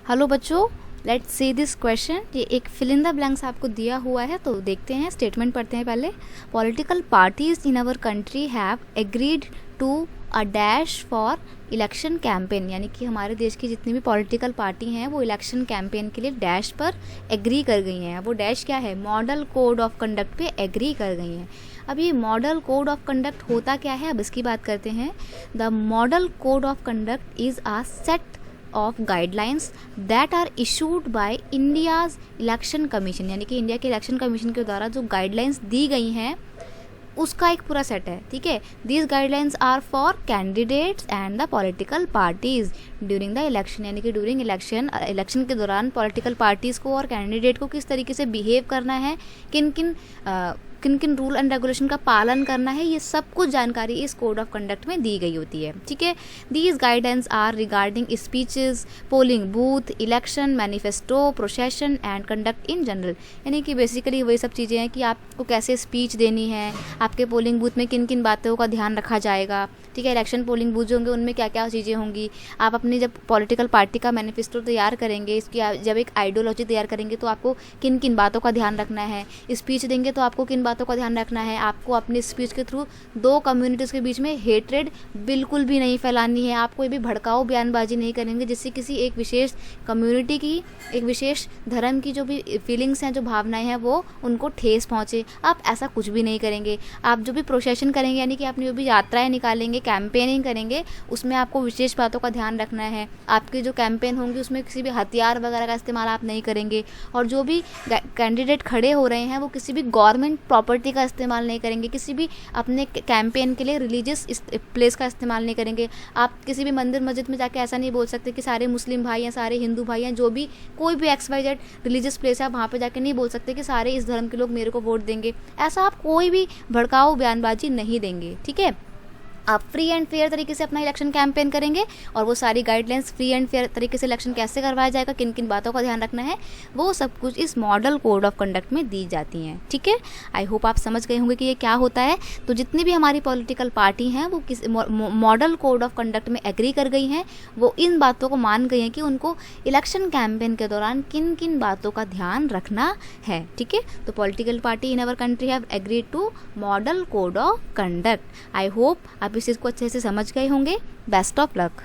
Hello बच्चों, let's see this question. ये एक फिल इन द ब्लैंक्स आपको दिया हुआ है, तो देखते हैं, स्टेटमेंट पढ़ते हैं पहले। Political parties in our country have agreed to a dash for election campaign, यानी कि हमारे देश की जितनी भी पॉलिटिकल पार्टी हैं वो इलेक्शन कैंपेन के लिए डैश पर एग्री कर गई हैं। वो डैश क्या है? मॉडल कोड ऑफ कंडक्ट पे एग्री कर गई हैं। अब ये मॉडल कोड ऑफ कंडक्ट होता क्या है, अब इसकी बात करते हैं। The model code of conduct is a set of guidelines that are issued by India's election commission, यानी कि इंडिया के इलेक्शन कमीशन के द्वारा जो गाइडलाइंस दी गई हैं उसका एक पूरा सेट है। ठीक है, these guidelines are for candidates and the political parties during the election, यानी कि ड्यूरिंग इलेक्शन के दौरान पॉलिटिकल पार्टीज़ को और कैंडिडेट को किस तरीके से बिहेव करना है, किन किन रूल एंड रेगुलेशन का पालन करना है, ये सब कुछ जानकारी इस कोड ऑफ कंडक्ट में दी गई होती है। ठीक है, these guidance are regarding speeches, polling booth, election manifesto, procession and conduct in general, यानी कि बेसिकली वही सब चीज़ें हैं कि आपको कैसे स्पीच देनी है, आपके पोलिंग बूथ में किन किन बातों का ध्यान रखा जाएगा। ठीक है, इलेक्शन पोलिंग बूथ जो होंगे उनमें क्या क्या चीज़ें होंगी, आप अपनी जब पॉलिटिकल पार्टी का मैनिफेस्टो तैयार करेंगे, इसकी जब एक आइडियोलॉजी तैयार करेंगे तो आपको किन किन बातों का ध्यान रखना है, स्पीच देंगे तो आपको किन बातों का ध्यान रखना है, आपको अपनी स्पीच के थ्रू दो कम्युनिटीज़ के बीच में हेट्रेड बिल्कुल भी नहीं फैलानी है, आप कोई भी भड़काऊ बयानबाजी नहीं करेंगे जिससे किसी एक विशेष कम्युनिटी की, एक विशेष धर्म की जो भी फीलिंग्स हैं, जो भावनाएं हैं, वो उनको ठेस पहुँचे। आप ऐसा कुछ भी नहीं करेंगे। आप जो भी प्रोसेशन करेंगे, यानी कि अपनी जो भी यात्राएं निकालेंगे, कैंपेनिंग करेंगे, उसमें आपको विशेष बातों का ध्यान रखना है। आपकी जो कैंपेन होंगी उसमें किसी भी हथियार वगैरह का इस्तेमाल आप नहीं करेंगे, और जो भी कैंडिडेट खड़े हो रहे हैं वो किसी भी गवर्नमेंट प्रॉपर्टी का इस्तेमाल नहीं करेंगे, किसी भी अपने कैंपेन के लिए रिलीजियस प्लेस का इस्तेमाल नहीं करेंगे। आप किसी भी मंदिर मस्जिद में जाके ऐसा नहीं बोल सकते कि सारे मुस्लिम भाई हैं, सारे हिंदू भाई हैं, जो भी कोई भी XYZ रिलीजियस प्लेस है, आप वहाँ पे जाके नहीं बोल सकते कि सारे इस धर्म के लोग मेरे को वोट देंगे। ऐसा आप कोई भी भड़काऊ बयानबाजी नहीं देंगे। ठीक है, आप फ्री एंड फेयर तरीके से अपना इलेक्शन कैंपेन करेंगे, और वो सारी गाइडलाइंस फ्री एंड फेयर तरीके से इलेक्शन कैसे करवाया जाएगा, किन किन बातों का ध्यान रखना है, वो सब कुछ इस मॉडल कोड ऑफ कंडक्ट में दी जाती हैं। ठीक है, आई होप आप समझ गए होंगे कि ये क्या होता है। तो जितनी भी हमारी पॉलिटिकल पार्टी हैं वो किस मॉडल कोड ऑफ कंडक्ट में एग्री कर गई हैं, वो इन बातों को मान गई हैं कि उनको इलेक्शन कैंपेन के दौरान किन किन बातों का ध्यान रखना है। ठीक है, तो political party in our country have agreed to model code of conduct. I hope आप इस चीज़ को अच्छे से समझ गए होंगे। Best of luck.